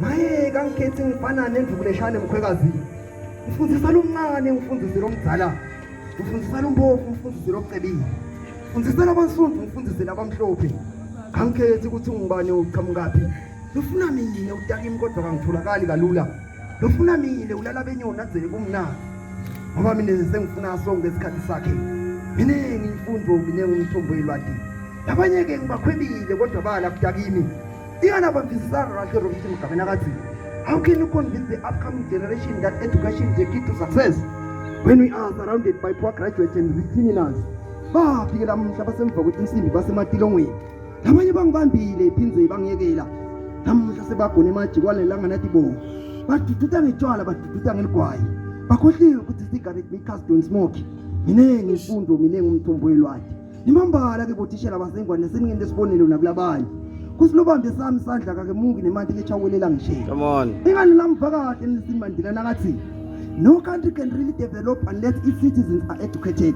Maye kangikhethi ngifana nendluleshane emkhwekazi. Ufundisa lomncane ufundise lomdala. Ufundisa lompofu ufundise locebile. Ufundisa labansundu ufundise labamhlophe. Kangikhethi ukuthi ungubani uqhamukaphi. Ufuna mina utakimi kodwa kangitholakali kalula. Ufuna mina ulala benyoni adzele kumnandi. Ngoba mina sengifuna sonke isikhathi sakhe. Miningi imfundo miningi umthombo yelwadi. Abanye ke ngibakhwebile kodwa bala kutakimi. Iyana bamvisisa kahle Robert Mugabe nakathi, how can you convince the upcoming generation that education is the key to success when we are surrounded by poor graduates and rich criminals? Bafikela mhla basemva kwetinsimbi basematilongweni. Labanye bangibambile iphinze bangiyekela. Namhla sebagona emajikwane langa nathi bo. Badududa ngejwala badududa ngeligwayi. Bakhohliwe ukuthi cigarette makers don't smoke. Minengi imfundo minengi umthombo welwadi. Nimambala ke bothishela basengwane seningende sibonelo nakulabanye. Kusilobambe sami isandla kake mungi nemali lechawelela ngishela. Come on. Ingani lamphakathi nisimandila nakathi no country can really develop unless its citizens are educated.